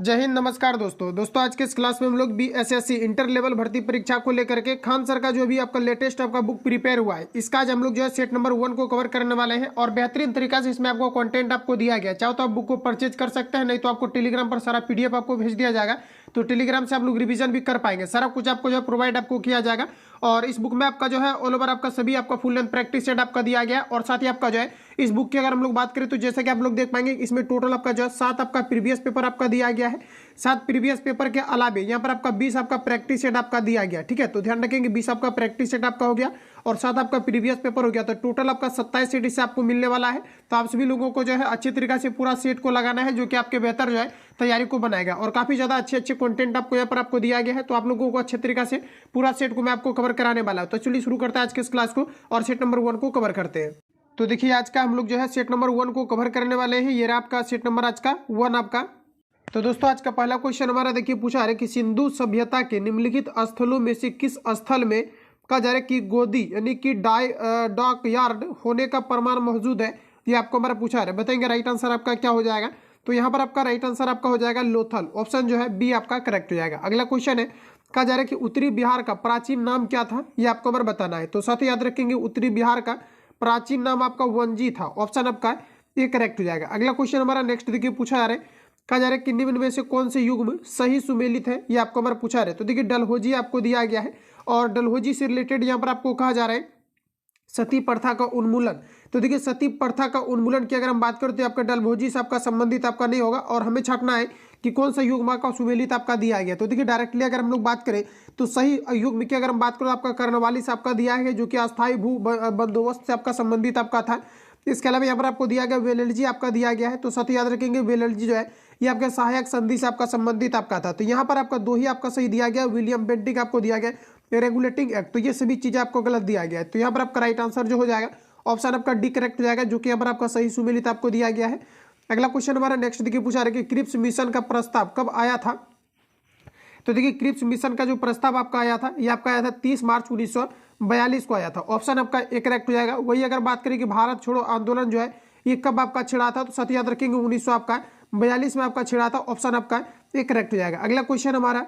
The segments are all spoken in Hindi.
जय हिंद, नमस्कार दोस्तों आज के इस क्लास में हम लोग बीएसएससी इंटर लेवल भर्ती परीक्षा को लेकर के खान सर का जो भी आपका लेटेस्ट आपका बुक प्रिपेयर हुआ है, इसका आज हम लोग जो है सेट नंबर 1 को कवर करने वाले हैं। और बेहतरीन तरीका से इसमें आपको कंटेंट आपको दिया गया, चाहो तो आप बुक को परचेज कर सकते हैं, नहीं तो आपको टेलीग्राम पर सारा पीडीएफ आपको भेज दिया जाएगा, तो टेलीग्राम से आप लोग रिवीजन भी कर पाएंगे। सारा कुछ आपको जो है प्रोवाइड आपको किया जाएगा। और इस बुक में आपका जो है ऑल ओवर आपका सभी आपका फुल लेंथ प्रैक्टिस सेट आपका दिया गया। और साथ ही आपका जो है इस बुक की अगर हम लोग बात करें तो जैसे कि आप लोग देख पाएंगे, इसमें टोटल आपका जो है 7 आपका प्रीवियस पेपर आपका दिया गया है। 7 प्रीवियस पेपर के अलावे यहाँ पर आपका 20 आपका प्रैक्टिस सेट आपका दिया गया। ठीक है, तो ध्यान रखेंगे 20 आपका प्रैक्टिस सेट आपका हो गया और 7 आपका प्रीवियस पेपर हो गया, तो टोटल आपका 27 सेट इससे आपको मिलने वाला है। तो आप सभी लोगों को जो है अच्छी तरीके से पूरा सेट को लगाना है, जो कि आपके बेहतर जो है तैयारी को बनाएगा। और काफी ज्यादा अच्छे कंटेंट आपको यहाँ पर आपको दिया गया है, तो आप लोगों को अच्छे तरीके से पूरा सेट को मैं आपको कवर कराने वाला हूँ। तो चलिए शुरू करते हैं आज के इस क्लास को और सेट नंबर 1 को कवर करते हैं। तो देखिए आज का हम लोग जो है सेट नंबर 1 को कवर करने वाले हैं। ये रहा आपका सेट नंबर आज का 1 आपका। तो दोस्तों आज का पहला क्वेश्चन हमारा देखिए पूछा है कि सिंधु सभ्यता के निम्नलिखित स्थलों में से किस स्थल में कहा जा रहा है कि गोदी यानी कि डॉक यार्ड होने का प्रमाण मौजूद है। ये आपको हमारा पूछा है, बताएंगे राइट आंसर आपका क्या हो जाएगा। तो यहाँ पर आपका राइट आंसर आपका हो जाएगा लोथल, ऑप्शन जो है बी आपका करेक्ट हो जाएगा। अगला क्वेश्चन है, कहा जा रहा है कि उत्तरी बिहार का प्राचीन नाम क्या था, ये आपको हमारा बताना है। तो साथ ही याद रखेंगे उत्तरी बिहार का प्राचीन नाम आपका वंजी था, ऑप्शन आपका ये करेक्ट हो जाएगा। अगला क्वेश्चन हमारा नेक्स्ट देखिए पूछा जा रहा है, कहा जा रहा है कि निम्न में से कौन से युग में सही सुमेलित है, ये आपको हमारा पूछा रहा है। तो देखिए डलहौजी आपको दिया गया है और डलहौजी से रिलेटेड यहाँ पर आपको कहा जा रहा है सती प्रथा का उन्मूलन। तो देखिए सती प्रथा का उन्मूलन की अगर हम बात करें तो आपका डलहौजी से आपका संबंधित आपका नहीं होगा, और हमें छांटना है कि कौन सा युग का सुमेलित आपका दिया गया। तो देखिए डायरेक्टली अगर हम लोग बात करें तो सही युग की अगर हम बात करें तो आपका कर्णवाली से आपका दिया है, जो कि अस्थायी भू बंदोबस्त से आपका संबंधित आपका था। इसके अलावा यहाँ पर आपको दिया गया वेलर्जी आपका दिया गया है। तो साथ ही याद रखेंगे वेलर्जी जो है ये आपके सहायक संधि से आपका संबंधित आपका था। तो यहाँ पर आपका 2 ही आपका सही दिया गया, विलियम बेंटिक आपको दिया गया रेगुलेटिंग एक्ट। तो ये सभी चीजें आपको गलत दिया गया है। तो यहाँ पर आपका राइट आंसर जो हो जाएगा ऑप्शन आपका डी करेक्ट हो जाएगा, जो कि यहाँ पर आपका सही सुमेलित आपको दिया गया है। अगला क्वेश्चन हमारा नेक्स्ट देखिए पूछा रहा है कि क्रिप्स मिशन का प्रस्ताव कब आया था। तो देखिए क्रिप्स मिशन का जो प्रस्ताव आपका आया था ये आपका आया था 30 मार्च 1942 को आया था, ऑप्शन आपका एक करेक्ट हो जाएगा। वही अगर बात करें कि भारत छोड़ो आंदोलन जो है ये कब आपका छिड़ा था, तो साथ याद रखेंगे 1942 में आपका छिड़ा था, ऑप्शन आपका एक करेक्ट हो जाएगा। अगला क्वेश्चन हमारा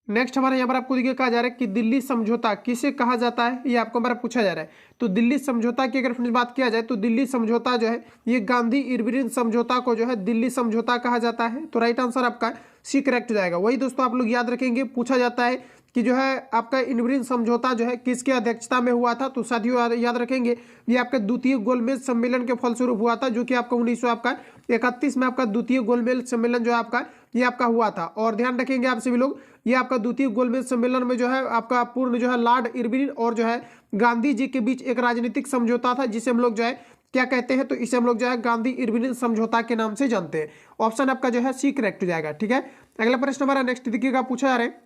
नेक्स्ट हमारे यहाँ पर आपको देखिए कहा जा रहा है कि दिल्ली समझौता किसे कहा जाता है, ये आपको हमारा पूछा जा रहा है। तो दिल्ली समझौता की अगर फ्रेंड्स बात किया जाए तो दिल्ली समझौता जो है ये गांधी इरविन समझौता को जो है दिल्ली समझौता कहा जाता है। तो राइट आंसर आपका सी करेक्ट हो जाएगा। वही दोस्तों आप लोग याद रखेंगे पूछा जाता है कि जो है आपका इरविन समझौता जो है किसकी अध्यक्षता में हुआ था। तो साथियों याद रखेंगे ये आपका द्वितीय गोलमेज सम्मेलन के फलस्वरूप हुआ था, जो कि आपका 1931 में आपका द्वितीय गोलमेज सम्मेलन जो है आपका ये आपका हुआ था। और ध्यान रखेंगे आप सभी लोग ये आपका द्वितीय गोलमेज सम्मेलन में जो है आपका पूर्ण जो है लॉर्ड इरविन और जो है गांधी जी के बीच एक राजनीतिक समझौता था, जिसे हम लोग जो है क्या कहते हैं, तो इसे हम लोग जो है गांधी इरविन समझौता के नाम से जानते हैं। ऑप्शन आपका जो है सी करेक्ट हो जाएगा। ठीक है, अगला प्रश्न हमारा नेक्स्ट देखिएगा पूछा जा रहा है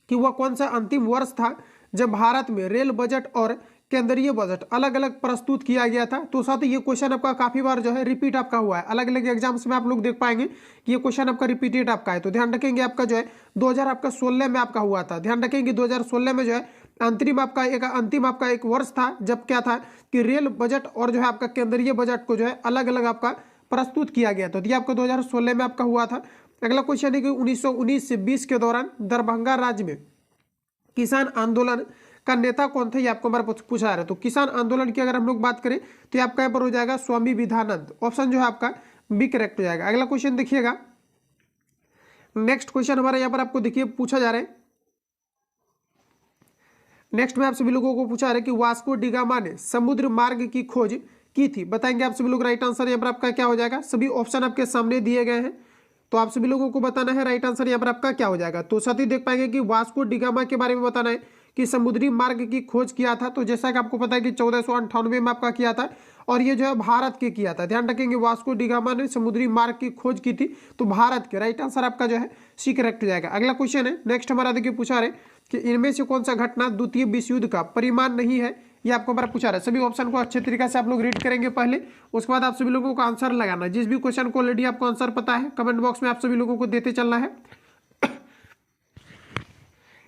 कि वह कौन सा अंतिम वर्ष था जब भारत में रेल बजट और केंद्रीय बजट अलग अलग प्रस्तुत किया गया था। तो साथ ही ये क्वेश्चन आपका काफी बार जो है रिपीट आपका हुआ है, अलग अलग एग्जाम्स में आप लोग देख पाएंगे कि ये क्वेश्चन आपका रिपीटेड आपका है। तो ध्यान रखेंगे आपका जो है 2016 में आपका हुआ था। ध्यान रखेंगे 2016 में जो है अंतिम आपका एक वर्ष था जब क्या था कि रेल बजट और जो है आपका केंद्रीय बजट को जो है अलग अलग आपका प्रस्तुत किया गया। तो ये आपका 2016 में आपका हुआ था। अगला क्वेश्चन है कि 1919 से 20 के दौरान दरभंगा राज्य में किसान आंदोलन का नेता कौन था, ये आपको हमारा पूछा रहा है। तो किसान आंदोलन की अगर हम लोग बात करें तो ये आपका यहाँ पर हो जाएगा स्वामी विधानंद, ऑप्शन जो है आपका बी करेक्ट हो जाएगा। अगला क्वेश्चन देखिएगा नेक्स्ट क्वेश्चन हमारा यहाँ पर आपको देखिए पूछा जा रहा है, नेक्स्ट में आप सभी लोगों को पूछा रहा है कि वास्को डिगामा ने समुद्र मार्ग की खोज की थी, बताएंगे आप सभी लोग राइट आंसर यहाँ पर आपका क्या हो जाएगा। सभी ऑप्शन आपके सामने दिए गए हैं, तो आप सभी लोगों को बताना है राइट आंसर यहाँ पर आपका क्या हो जाएगा। तो साथ ही देख पाएंगे कि वास्को डिगामा के बारे में बताना है कि समुद्री मार्ग की खोज किया था। तो जैसा कि आपको पता है कि 1498 में आपका किया था और ये जो है भारत के किया था। ध्यान रखेंगे वास्को डिगामा ने समुद्री मार्ग की खोज की थी, तो भारत के राइट आंसर आपका जो है सी करेक्ट हो जाएगा। अगला क्वेश्चन है नेक्स्ट हमारा देखिए पूछा रहे कि इनमें से कौन सा घटना द्वितीय विश्व युद्ध का परिमाण नहीं है, ये आपको हमारा पूछा रहा है। सभी ऑप्शन को अच्छे तरीके से आप लोग रीड करेंगे पहले, उसके बाद आप सभी लोगों को आंसर लगाना। जिस भी क्वेश्चन को ऑलरेडी आपको आंसर पता है कमेंट बॉक्स में आप सभी लोगों को देते चलना है।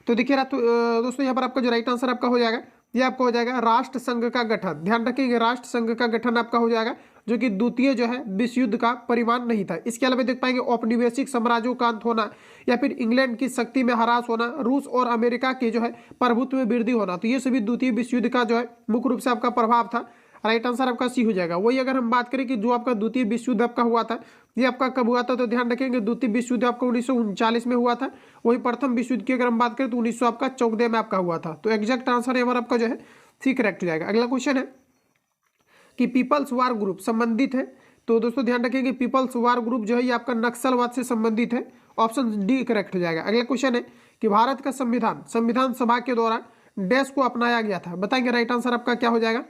तो देखिए दोस्तों यहाँ पर आपका जो राइट आंसर आपका हो जाएगा ये आपका हो जाएगा राष्ट्र संघ का गठन। ध्यान रखिएगा राष्ट्र संघ का गठन आपका हो जाएगा जो कि द्वितीय जो है विश्व युद्ध का परिमाण नहीं था। इसके अलावा देख पाएंगे औपनिवेशिक साम्राज्यों का अंत होना, या फिर इंग्लैंड की शक्ति में ह्रास होना, रूस और अमेरिका के जो है प्रभुत्व में वृद्धि होना। तो ये सभी द्वितीय विश्व युद्ध का जो है मुख्य रूप से आपका प्रभाव था। राइट आंसर आपका सी हो जाएगा। वही अगर हम बात करें कि जो आपका द्वितीय विश्व युद्ध आपका हुआ था, ये आपका कब हुआ था, तो ध्यान रखेंगे द्वितीय विश्व युद्ध आपका 1939 में हुआ था। वही प्रथम विश्व युद्ध की अगर हम बात करें तो 1914 में आपका हुआ था। तो एग्जैक्ट आंसर यहाँ पर आपका जो है सी करेक्ट हो जाएगा। अगला क्वेश्चन है कि पीपल्स वार ग्रुप संबंधित है। तो दोस्तों ध्यान रखेंगे पीपल्स वार ग्रुप जो है ये आपका नक्सलवाद से संबंधित है। ऑप्शन डी करेक्ट हो जाएगा। अगला क्वेश्चन है कि भारत का संविधान सभा के द्वारा डैश को अपनाया गया था, बताएंगे राइट आंसर आपका क्या हो जाएगा।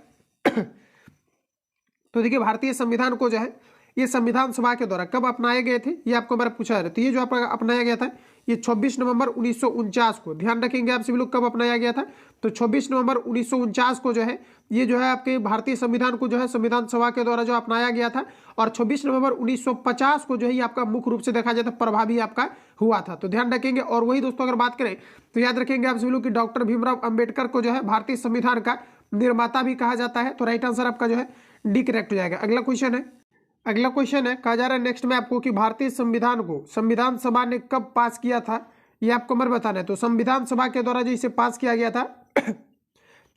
तो देखिए भारतीय संविधान को जो है ये संविधान सभा के द्वारा कब अपनाए गए थे, ये आपको मेरा पूछा है। तो ये जो आपका अपनाया गया था ये 26 नवंबर 1949 को, ध्यान रखेंगे आप सभी लोग कब अपनाया गया था, तो 26 नवंबर 1949 को जो है ये जो है आपके भारतीय संविधान को जो है संविधान सभा के द्वारा जो अपनाया गया था। और 26 नवंबर 1950 को जो है ये आपका मुख्य रूप से देखा जाए तो प्रभावी आपका हुआ था। तो ध्यान रखेंगे। और वही दोस्तों अगर बात करें तो याद रखेंगे आप सभी लोग कि डॉक्टर भीमराव अंबेडकर को जो है भारतीय संविधान का निर्माता भी कहा जाता है। तो राइट आंसर आपका जो है डी करेक्ट हो जाएगा। अगला क्वेश्चन है कहा जा रहा है नेक्स्ट में आपको कि भारतीय संविधान को संविधान सभा ने कब पास किया था, ये आपको मर बताना है। तो संविधान सभा के द्वारा जो इसे पास किया गया था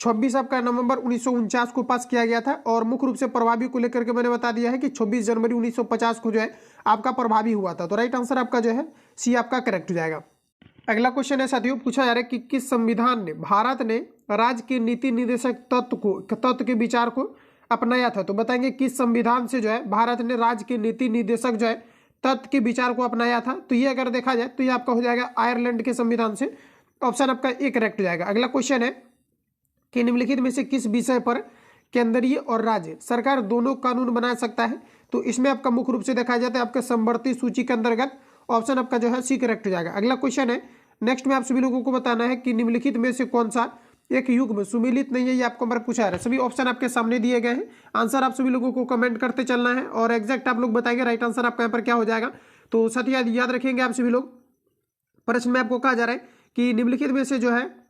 26 आपका नवंबर 1949 को पास किया गया था। और मुख्य रूप से प्रभावी को लेकर के मैंने बता दिया है कि 26 जनवरी 1950 को जो है आपका प्रभावी हुआ था। तो राइट आंसर आपका जो है सी आपका करेक्ट हो जाएगा। अगला क्वेश्चन है साथियों पूछा जा रहा है कि किस संविधान ने भारत ने राज्य के नीति निर्देशक तत्व के विचार को अपनाया था। तो बताएंगे किस संविधान से जो है भारत ने राज्य के नीति निर्देशक जो है तत्व के विचार को अपनाया था। तो ये अगर देखा जाए तो ये आपका हो जाएगा आयरलैंड के संविधान से। ऑप्शन आपका ए करेक्ट हो जाएगा। अगला क्वेश्चन है कि निम्नलिखित में से किस विषय पर केंद्रीय और राज्य सरकार दोनों कानून बना सकता है। तो इसमें आपका मुख्य रूप से देखा जाता है आपके समवर्ती सूची के अंतर्गत। ऑप्शन आपका जो है सी करेक्ट हो जाएगा। अगला क्वेश्चन है नेक्स्ट में आप सभी लोगों को बताना है कि निम्नलिखित में से कौन सा एक युग्म सुमेलित नहीं है, ये आपको हमारा पूछा है। सभी ऑप्शन आपके सामने दिए गए हैं, आंसर आप सभी लोगों को कमेंट करते चलना है और एग्जैक्ट आप लोग बताएंगे राइट आंसर आपका यहाँ पर क्या हो जाएगा। तो साथ ही याद रखेंगे आप सभी लोग प्रश्न में आपको कहा जा रहा है कि निम्नलिखित में से जो है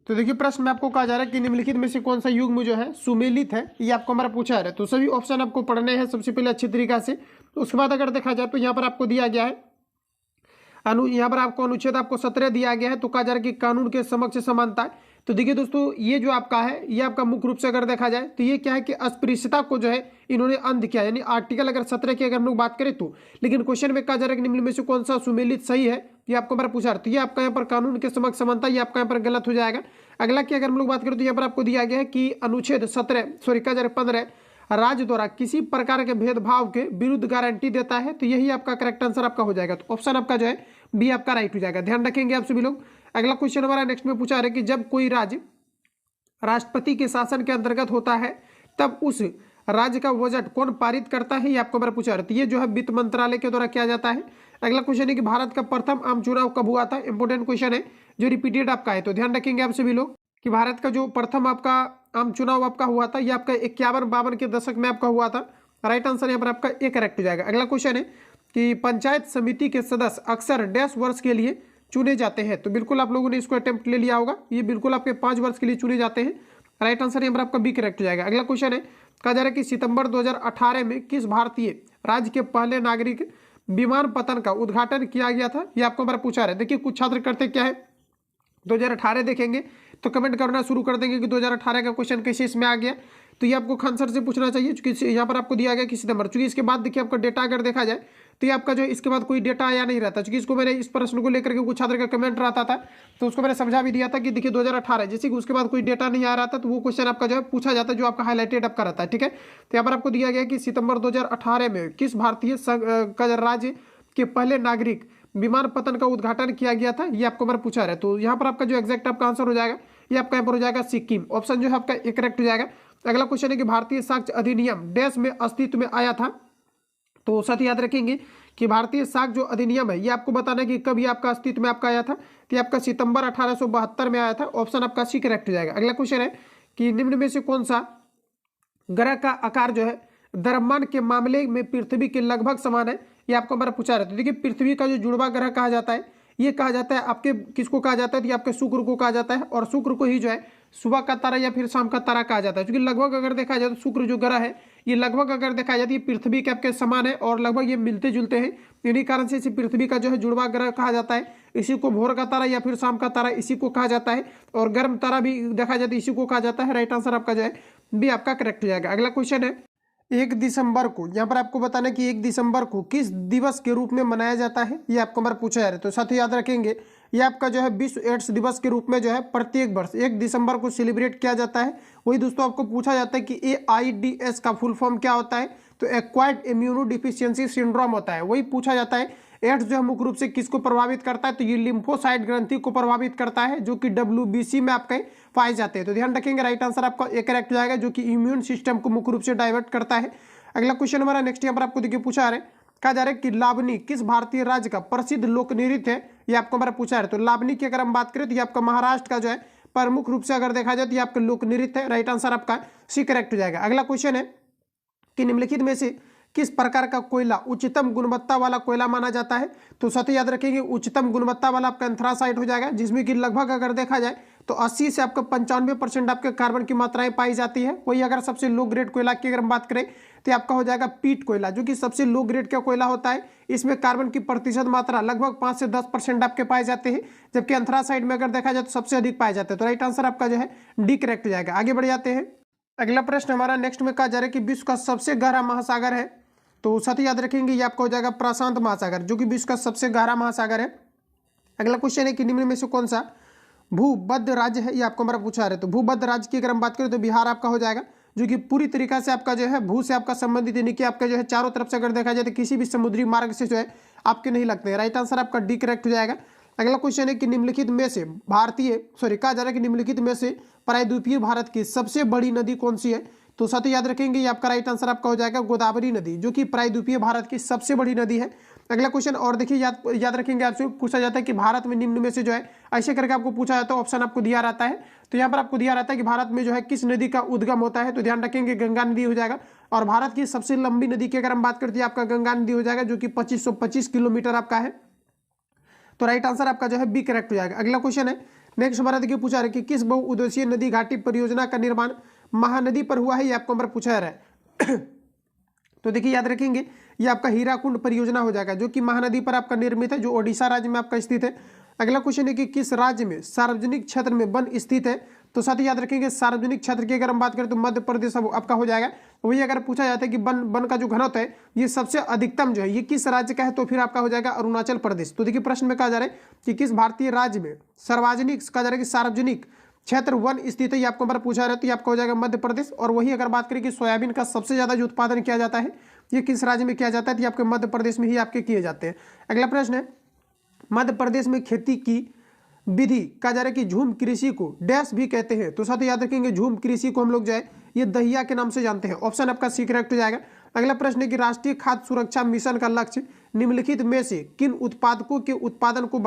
तो देखिए प्रश्न में आपको कहा जा रहा है कि निम्नलिखित में से कौन सा युग्म जो है सुमेलित है, ये आपको हमारा पूछा है। तो सभी ऑप्शन आपको पढ़ने हैं सबसे पहले अच्छी तरीका से। तो उसके बाद अगर देखा जाए तो यहाँ पर आपको दिया गया है यहाँ पर आपको अनुच्छेद आपको 17 दिया गया है। तो कहा जा रहा है कि कानून के समक्ष समानता है। तो देखिए दोस्तों ये जो आपका है ये आपका मुख्य रूप से अगर देखा जाए तो ये क्या है कि अस्पृश्यता को जो है इन्होंने अंत किया, यानी आर्टिकल अगर 17 की अगर हम लोग बात करें तो। लेकिन क्वेश्चन में कहा जा रहा है कि निम्न में से कौन सा सुमेलित सही है, ये आपको हमारा पूछा। तो ये आपका यहाँ पर कानून के समक्ष समानता, ये आपका यहाँ पर गलत हो जाएगा। अगला की अगर हम लोग बात करें तो यहाँ पर आपको दिया गया है कि अनुच्छेद 15 राज्य द्वारा किसी प्रकार के भेदभाव के विरुद्ध गारंटी देता है। तो यही आपका करेक्ट आंसर आपका हो जाएगा। तो ऑप्शन आपका जो है बी आपका राइट हो जाएगा। ध्यान रखेंगे आप सभी लोग। अगला क्वेश्चन हमारा नेक्स्ट में पूछा है कि जब कोई राज्य राष्ट्रपति के शासन के अंतर्गत होता है तब उस राज्य का बजट कौन पारित करता है, ये आपको हमारा पूछा है। तो ये जो है वित्त मंत्रालय के द्वारा किया जाता है। अगला क्वेश्चन है कि भारत का प्रथम आम चुनाव कब हुआ था। इंपोर्टेंट क्वेश्चन है जो रिपीटेड आपका है। तो ध्यान रखेंगे आप सभी लोग कि भारत का जो प्रथम आपका आम चुनाव आपका हुआ था ये आपका 51-52 के दशक में आपका हुआ था। राइट आंसर यहाँ पर आपका ए करेक्ट हो जाएगा। अगला क्वेश्चन है कि पंचायत समिति के सदस्य अक्सर 10 वर्ष के लिए चुने जाते हैं। तो बिल्कुल आप लोगों ने इसको अटेम्प्ट ले लिया होगा, ये बिल्कुल आपके 5 वर्ष के लिए चुने जाते हैं। राइट आंसर यहाँ पर आपका बी करेक्ट हो जाएगा। अगला क्वेश्चन है कहा जा रहा है कि सितंबर 2018 में किस भारतीय राज्य के पहले नागरिक विमान पतन का उद्घाटन किया गया था, ये आपको हमारा पूछा रहा है। देखिए कुछ छात्र करते क्या है 2018 देखेंगे तो कमेंट करना शुरू कर देंगे कि 2018 का क्वेश्चन कैसे इसमें आ गया। तो ये आपको खान सर से पूछना चाहिए क्योंकि यहाँ पर आपको दिया गया कि सितंबर, चूंकि इसके बाद देखिए आपका डेटा अगर देखा जाए तो ये आपका जो है इसके बाद कोई डेटा आया नहीं रहता। क्योंकि इसको मैंने इस प्रश्न को लेकर के कुछ छात्र का कमेंट रहता था तो उसको मैंने समझा भी दिया था कि देखिए 2018 जैसे कि उसके बाद कोई डेटा नहीं आ रहा था तो वो क्वेश्चन आपका जो है पूछा जाता है जो आपका हाईलाइटेड आपका रहता है। ठीक है, तो यहाँ पर आपको दिया गया कि सितंबर 2018 में किस भारतीय राज्य के पहले नागरिक विमान पतन का उद्घाटन किया गया था, ये आपको हमारा पूछा रहा है। तो यहाँ पर आपका जो एग्जैक्ट आपका आंसर हो जाएगा ये आपका यहाँ पर हो जाएगा सिक्किम। ऑप्शन जो है आपका एक करेक्ट हो जाएगा। अगला क्वेश्चन है कि भारतीय साक्ष्य अधिनियम डैश में अस्तित्व में आया था। तो साथ ही याद रखेंगे कि भारतीय साक्ष्य जो अधिनियम है ये आपको बताना है कि कब ये आपका अस्तित्व में आपका आया था। तो ये आपका सितंबर 1872 में आया था। ऑप्शन आपका सी करेक्ट हो जाएगा। अगला क्वेश्चन है कि निम्न में से कौन सा ग्रह का आकार जो है द्रव्यमान के मामले में पृथ्वी के लगभग समान है, ये आपको हमारा पूछा रहता है। देखिए पृथ्वी का जो जुड़वा ग्रह कहा जाता है, ये कहा जाता है आपके किसको कहा जाता है, ये आपके शुक्र को कहा जाता है। और शुक्र को ही जो है सुबह का तारा या फिर शाम का तारा कहा जाता है, क्योंकि लगभग अगर देखा जाए तो शुक्र जो ग्रह है ये लगभग अगर देखा जाए तो ये पृथ्वी के आपके समान है और लगभग ये मिलते जुलते हैं। इन्हीं कारण से इसे पृथ्वी का जो है जुड़वा ग्रह कहा जाता है। इसी को भोर का तारा या फिर शाम का तारा इसी को कहा जाता है। और गर्म तारा भी देखा जाए तो इसी को कहा जाता है। राइट आंसर आपका जो है भी आपका करेक्ट हो जाएगा। अगला क्वेश्चन है 1 दिसंबर को, यहाँ पर आपको बताना कि 1 दिसंबर को किस दिवस के रूप में मनाया जाता है, ये आपको हमारा पूछा जा रहा है। तो साथ ही याद रखेंगे ये आपका जो है विश्व एड्स दिवस के रूप में जो है प्रत्येक वर्ष 1 दिसंबर को सेलिब्रेट किया जाता है। वही दोस्तों आपको पूछा जाता है कि AIDS का फुल फॉर्म क्या होता है, तो एक्वायर्ड इम्यूनो डिफिशियंसी सिंड्रोम होता है। वही पूछा जाता है एड्स जो है मुख्य रूप से किसको प्रभावित करता है, तो ये लिम्फोसाइट ग्रंथि को प्रभावित करता है, जो कि WBC में आपके पाए जाते हैं। तो ध्यान रखेंगे राइट आंसर आपका एक करेक्ट हो जाएगा, जो कि इम्यून सिस्टम को मुख्य रूप से डाइवर्ट करता है। अगला क्वेश्चन हमारा नेक्स्ट यहाँ पर आपको देखिए पूछा है, कहा जा रहा है कि लावनी किस भारतीय राज्य का प्रसिद्ध लोक नृत्य है, ये आपको हमारा पूछा है। तो लावनी की अगर हम बात करें तो ये आपका महाराष्ट्र का जो है प्रमुख रूप से अगर देखा जाए तो ये आपका लोक नृत्य है। राइट आंसर आपका सी करेक्ट हो जाएगा। अगला क्वेश्चन है कि निम्नलिखित में से किस प्रकार का कोयला उच्चतम गुणवत्ता वाला कोयला माना जाता है, तो साथ ही याद रखेंगे उच्चतम गुणवत्ता वाला आपका एंथ्रासाइट हो जाएगा, जिसमें कि लगभग अगर देखा जाए तो 80 से आपका 95% आपके कार्बन की मात्राएं पाई जाती है। वही अगर सबसे लो ग्रेड कोयला की अगर हम बात करें तो आपका हो जाएगा पीट कोयला, जो कि सबसे लो ग्रेड का कोयला होता है। इसमें कार्बन की प्रतिशत मात्रा लगभग 5 से 10% आपके पाए जाते हैं, जबकि एंथ्रासाइट में अगर देखा जाए तो सबसे अधिक पाए जाते हैं। तो राइट आंसर आपका जो है डी करेक्ट हो जाएगा। आगे बढ़ जाते हैं। अगला प्रश्न हमारा नेक्स्ट में कहा जा रहा है कि विश्व का सबसे गहरा महासागर है, तो साथ ही याद रखेंगे ये आपका हो जाएगा प्रशांत महासागर, जो कि विश्व का सबसे गहरा महासागर है। अगला क्वेश्चन है कि निम्न में से कौन सा भूबद्ध राज्य है, ये आपको हमारा पूछा है। तो भूबद्ध राज्य की अगर हम बात करें तो बिहार आपका हो जाएगा, जो कि पूरी तरीका से आपका जो है भू से आपका संबंधित, यानी कि आपका जो है चारों तरफ से अगर देखा जाए तो किसी भी समुद्री मार्ग से जो है आपके नहीं लगते हैं। राइट आंसर आपका डी करेक्ट हो जाएगा। अगला क्वेश्चन है कि निम्नलिखित में से कहा जा रहा है कि निम्नलिखित में से प्रायद्वीपीय भारत की सबसे बड़ी नदी कौन सी है, तो साथ ही याद रखेंगे ये आपका राइट आंसर आपका हो जाएगा गोदावरी नदी, जो कि प्रायद्वीपीय भारत की सबसे बड़ी नदी है। अगला क्वेश्चन और देखिए याद रखेंगे आपसे पूछा जाता है कि भारत में निम्न में से जो है ऐसे करके आपको पूछा जाता है, ऑप्शन आपको दिया रहता है। तो यहाँ पर आपको दिया रहता है कि भारत में जो है किस नदी का उद्गम होता है, तो ध्यान रखेंगे गंगा नदी हो जाएगा। और भारत की सबसे लंबी नदी की अगर हम बात करते हैं आपका गंगा नदी हो जाएगा, जो कि 2525 किलोमीटर आपका है। तो राइट आंसर आपका जो है बी करेक्ट हो जाएगा। अगला क्वेश्चन है नेक्स्ट हमारा देखिए पूछा है कि किस बहुउद्देशीय नदी घाटी परियोजना का निर्माण महानदी पर हुआ है, ये आपको हमारा पूछा जा रहा है। तो देखिए याद रखेंगे ये आपका हीराकुंड परियोजना हो जाएगा, जो कि महानदी पर आपका निर्मित है, जो ओडिशा राज्य में आपका स्थित है। अगला क्वेश्चन है कि किस राज्य में सार्वजनिक क्षेत्र में वन स्थित है, तो साथ ही याद रखेंगे सार्वजनिक क्षेत्र की अगर हम बात करें तो मध्य प्रदेश आपका हो जाएगा। वही अगर पूछा जाता है कि वन का जो घनत्व है ये सबसे अधिकतम जो है ये किस राज्य का है, तो फिर आपका हो जाएगा अरुणाचल प्रदेश। तो देखिए प्रश्न में कहा जा रहा है कि किस भारतीय राज्य में सार्वजनिक कहा जा रहा है कि सार्वजनिक क्षेत्र वन स्थित है, ये आपको हमारा पूछा रहा है। तो ये आपका हो जाएगा मध्य प्रदेश। और वही अगर बात करें कि सोयाबीन का सबसे ज्यादा जो उत्पादन किया जाता है ये किस राज्य में किया जाता है, तो ये आपके मध्य प्रदेश में ही आपके किए जाते हैं। अगला प्रश्न है मध्य प्रदेश में खेती की विधि कहा जा रहा है कि झूम कृषि को डैश भी कहते हैं, तो साथ ही याद रखेंगे झूम कृषि को हम लोग जो है ये दहिया के नाम से जानते हैं। ऑप्शन आपका सी करेक्ट हो जाएगा। अगला प्रश्न है कि राष्ट्रीय खाद्य सुरक्षा मिशन का लक्ष्य निम्नलिखित में से किन उत्पादकों के उत्पादन को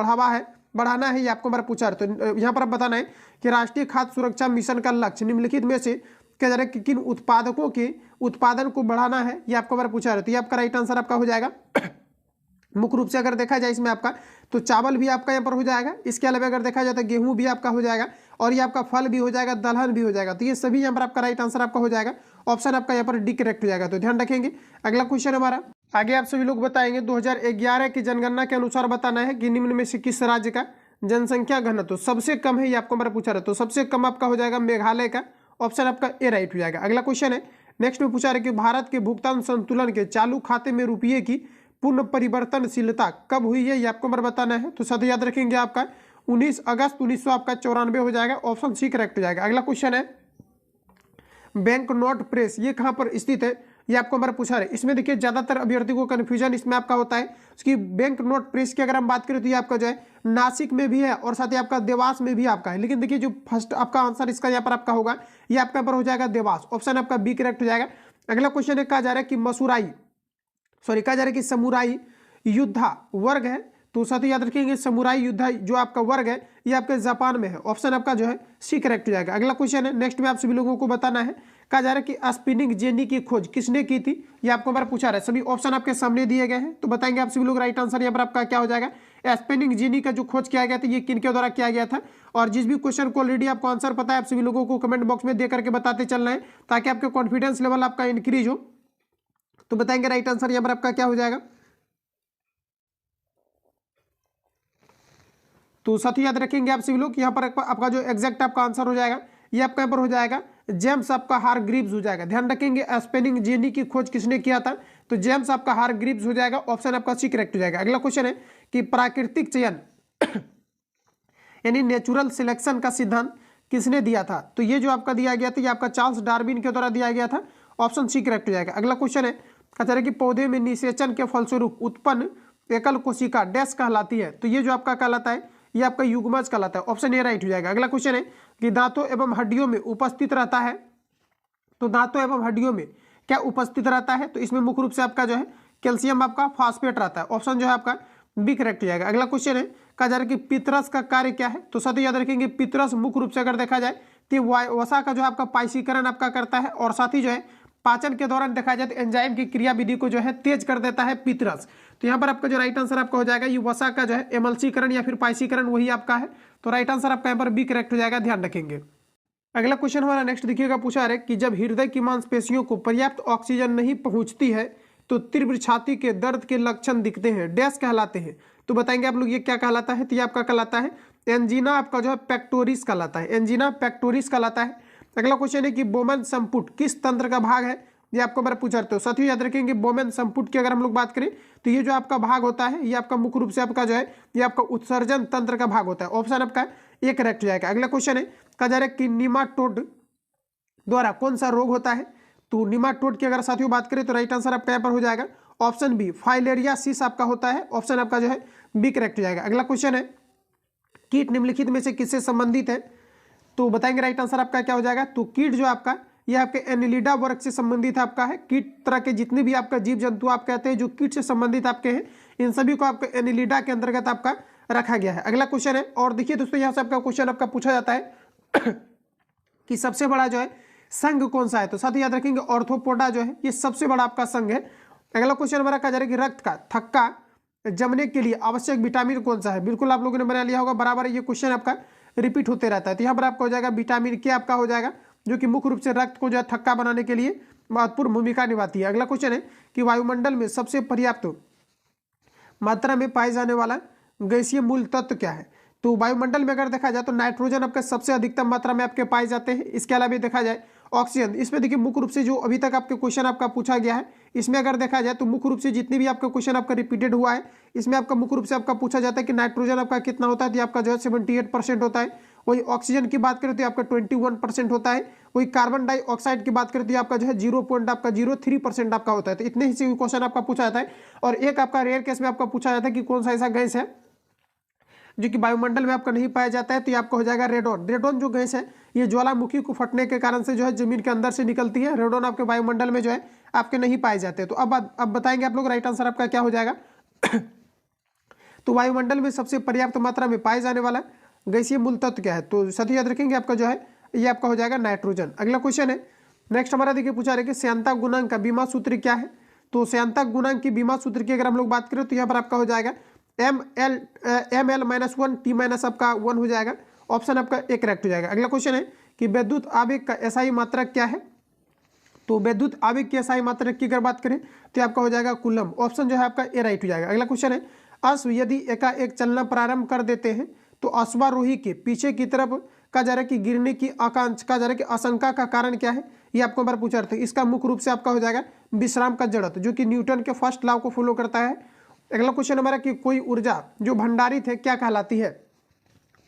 बढ़ाना है, ये आपको हमारा पूछा है। तो यहाँ पर आप बताना है कि राष्ट्रीय खाद्य सुरक्षा मिशन का लक्ष्य निम्नलिखित में से कहा जा रहा है कि किन उत्पादकों के उत्पादन को बढ़ाना है, ये आपको हमारा पूछा है। तो ये आपका राइट आंसर आपका हो जाएगा। मुख्य रूप से अगर देखा जाए इसमें आपका तो चावल भी आपका यहाँ पर हो जाएगा। इसके अलावा अगर देखा जाए तो गेहूं भी आपका हो जाएगा, और ये आपका फल भी हो जाएगा, दलहन भी हो जाएगा। तो ये सभी यहाँ पर आपका राइट आंसर आपका हो जाएगा। ऑप्शन आपका यहाँ पर डी करेक्ट हो जाएगा। तो ध्यान रखेंगे। अगला क्वेश्चन हमारा आगे आप सभी लोग बताएंगे 2011 की जनगणना के अनुसार बताना है कि निम्न में से किस राज्य का जनसंख्या घनत्व सबसे कम है, ये आपको हमारा पूछा रहा है। तो सबसे कम आपका हो जाएगा मेघालय का। ऑप्शन आपका ए राइट हो जाएगा। अगला क्वेश्चन है नेक्स्ट में पूछा रहा है कि भारत के भुगतान संतुलन के चालू खाते में रुपये की पूर्ण परिवर्तनशीलता कब हुई है, ये आपको हमारा बताना है। तो साथ याद रखेंगे आपका 19 अगस्त 1994 हो जाएगा। ऑप्शन सी करेक्ट हो जाएगा। अगला क्वेश्चन है बैंक नोट प्रेस ये कहां पर स्थित है, ये आपको हमारा पूछा है। इसमें देखिए ज्यादातर अभ्यर्थी को कंफ्यूजन इसमें आपका होता है। उसकी बैंक नोट प्रेस की अगर हम बात करें तो ये आपका जो है नासिक में भी है और साथ ही आपका देवास में भी आपका है। लेकिन देखिए जो फर्स्ट आपका आंसर इसका यहाँ पर आपका होगा ये आपका यहाँ पर हो जाएगा देवास। ऑप्शन आपका बी करेक्ट हो जाएगा। अगला क्वेश्चन है कहा जा रहा है कि कहा जा रहा है कि समुराई युद्धा वर्ग है, तो साथ ही याद रखेंगे समुराई युद्धा जो आपका वर्ग है ये आपके जापान में है। ऑप्शन आपका जो है सी करेक्ट हो जाएगा। अगला क्वेश्चन है नेक्स्ट में आप सभी लोगों को बताना है कहा जा रहा है कि स्पिनिंग जेनी की खोज किसने की थी, ये आपको बार पूछा रहा है। सभी ऑप्शन आपके सामने दिए गए हैं, तो बताएंगे आप सभी लोग राइट आंसर यहाँ पर आपका क्या हो जाएगा। स्पिनिंग जेनी का जो खोज किया गया था ये किनके द्वारा किया गया था। और जिस भी क्वेश्चन को ऑलरेडी आपको आंसर पता है आप सभी लोगों को कमेंट बॉक्स में दे करके बताते चलना है, ताकि आपके कॉन्फिडेंस लेवल आपका इंक्रीज हो। तो बताएंगे राइट आंसर यहाँ पर आपका क्या हो जाएगा। तो साथ ही याद रखेंगे आप सभी लोग, यहाँ पर आपका जो एग्जैक्ट आपका आंसर हो जाएगा ये आपका यहाँ पर हो जाएगा जेम्स आपका हारग्रीव्स हो जाएगा। ध्यान रखेंगे स्पेनिंग जेनी की खोज किसने किया था, तो जेम्स आपका हारग्रीव्स हो जाएगा। ऑप्शन आपका सी करेक्ट हो जाएगा। अगला क्वेश्चन है कि प्राकृतिक चयन यानी नेचुरल सिलेक्शन का सिद्धांत किसने दिया था, तो ये जो आपका दिया गया था ये आपका चार्ल्स डार्विन के द्वारा दिया गया था। ऑप्शन सी करेक्ट हो जाएगा। अगला क्वेश्चन है कहता है कि पौधे में निषेचन के फलस्वरूप उत्पन्न एकल कोशिका डैश कहलाती है, तो ये जो आपका कहलाता है ये आपका युग्मज कहलाता है। ऑप्शन ए राइट हो जाएगा। अगला क्वेश्चन है कि दांतों एवं हड्डियों में उपस्थित रहता है, तो दांतों एवं हड्डियों में क्या उपस्थित रहता है, तो इसमें मुख्य रूप से आपका जो है कैल्शियम आपका फास्फेट रहता है। ऑप्शन जो है आपका बी करेक्ट हो जाएगा। अगला क्वेश्चन है कहा जा रहा है कि पितरस का कार्य क्या है, तो साथ ही याद रखेंगे पितरस मुख्य रूप से अगर देखा जाए तो वसा का जो है आपका पाइसीकरण आपका करता है, और साथ ही जो है पाचन के दौरान देखा जाए तो एंजाइम की क्रिया विधि को जो है तेज कर देता है पितरस। तो यहाँ पर आपका जो राइट आंसर आपका हो जाएगा ये वसा का जो है एमल्सीकरण या फिर पाइसीकरण वही आपका है। तो राइट आंसर आपका यहाँ पर बी करेक्ट हो जाएगा, ध्यान रखेंगे। अगला क्वेश्चन हमारा नेक्स्ट देखिएगा, पूछा है कि जब हृदय की मांसपेशियों को पर्याप्त ऑक्सीजन नहीं पहुंचती है तो तीव्र छाती के दर्द के लक्षण दिखते हैं, डैश कहलाते हैं। तो बताएंगे आप लोग ये क्या कहलाता है, तो ये आपका कहलाता है एंजीना आपका जो है पेक्टोरिस कहलाता है, एंजीना पेक्टोरिस कहलाता है। अगला क्वेश्चन है कि बोमेन संपुट किस तंत्र का भाग है, ये आपको बार पूछा रहते हो। साथ ही याद रखेंगे बोमेन संपुट की अगर हम लोग बात करें तो ये जो आपका भाग होता है ये आपका मुख्य रूप से आपका जो है ये आपका उत्सर्जन तंत्र का भाग होता है। ऑप्शन आपका ये करेक्ट हो जाएगा। अगला क्वेश्चन है कहा जा रहा है कि निमाटोड द्वारा कौन सा रोग होता है, तो निमाटोड की अगर साथियों बात करें तो राइट आंसर आपका यहाँ पर हो जाएगा ऑप्शन बी फाइलेरियासिस आपका होता है। ऑप्शन आपका जो है बी करेक्ट हो जाएगा। अगला क्वेश्चन है कीट निम्नलिखित में से किससे संबंधित है, तो बताएंगे राइट आंसर आपका क्या हो जाएगा। तो कीट जो आपका ये आपके एनिलिडा वर्ग से संबंधित आपका है। कीट तरह के जितने भी आपका जीव जंतु आप कहते हैं जो कीट से संबंधित आपके हैं इन सभी को आपके एनिलिडा के अंतर्गत आपका रखा गया है। अगला क्वेश्चन है, और देखिए दोस्तों यहाँ से आपका क्वेश्चन आपका पूछा जाता है कि सबसे बड़ा जो है संघ कौन सा है, तो साथ ही याद रखेंगे ऑर्थोपोडा जो है ये सबसे बड़ा आपका संघ है। अगला क्वेश्चन हमारा कहा जा रहा है कि रक्त का थक्का जमने के लिए आवश्यक विटामिन कौन सा है, बिल्कुल आप लोगों ने बना लिया होगा, बराबर ये क्वेश्चन आपका रिपीट होते रहता है। तो यहाँ पर आपका हो जाएगा विटामिन के आपका हो जाएगा, जो कि मुख्य रूप से रक्त को जो है थक्का बनाने के लिए महत्वपूर्ण भूमिका निभाती है। अगला क्वेश्चन है कि वायुमंडल में सबसे पर्याप्त मात्रा में पाए जाने वाला गैसीय मूल तत्व क्या है, तो वायुमंडल में अगर देखा जाए तो नाइट्रोजन आपके सबसे अधिकतम मात्रा में आपके पाए जाते हैं। इसके अलावा देखा जाए ऑक्सीजन, इसमें देखिए मुख्य रूप से जो अभी तक आपके क्वेश्चन आपका पूछा गया है इसमें अगर देखा जाए तो मुख्य रूप से जितने भी आपका क्वेश्चन आपका रिपीटेड हुआ है इसमें आपका मुख्य रूप से आपका पूछा जाता है कि नाइट्रोजन आपका कितना होता है, तो आपका जो है 78% होता है। वही ऑक्सीजन की बात करें तो आपका 21% होता है। वही कार्बन डाइऑक्साइड की बात करें तो आपका जो है 0.03% आपका होता है। तो इतने ही से क्वेश्चन आपका पूछा जाता है। और एक आपका रेयर केस में आपका पूछा जाता है कि कौन सा ऐसा गैस है जो कि वायुमंडल में आपका नहीं पाया जाता है, तो ये आपका हो जाएगा रेडोन। रेडोन जो गैस है ये ज्वालामुखी को फटने के कारण से जो है जमीन के अंदर से निकलती है। रेडोन आपके वायुमंडल में जो है आपके नहीं पाए जाते। तो अब बताएंगे आप लोग राइट आंसर आपका क्या हो जाएगा। तो वायुमंडल में सबसे पर्याप्त मात्रा में पाए जाने वाला गैसीय मूल तत्व क्या है, तो साथ याद रखेंगे आपका जो है ये आपका हो जाएगा नाइट्रोजन। अगला क्वेश्चन है नेक्स्ट हमारा देखिए पूछा रहे कि श्यानता गुणांक का बीमा सूत्र क्या है, तो श्यानता गुणांक की बीमा सूत्र की अगर हम लोग बात करें तो यहाँ पर आपका हो जाएगा ML-1 T- आपका 1 हो जाएगा। ऑप्शन आपका एक करेक्ट हो जाएगा। अगला क्वेश्चन है कि विद्युत आवेग का एसआई मात्रक क्या है, तो विद्युत आवेग की एसआई मात्रक की अगर बात करें तो आपका हो जाएगा कूलम। ऑप्शन जो है आपका ए राइट हो जाएगा। अगला क्वेश्चन है अश्व यदि एकाएक चलना प्रारंभ कर देते हैं तो अश्वारोही के पीछे की तरफ कहा जा रहा है कि गिरने की आकांक्षा जा रहा है कि आशंका का कारण क्या है, ये आपको बार पूछा रहता है। इसका मुख्य रूप से आपका हो जाएगा विश्राम का जड़त्व, जो कि न्यूटन के फर्स्ट लॉ को फॉलो करता है। अगला क्वेश्चन हमारा कि कोई ऊर्जा जो भंडारित है क्या कहलाती है,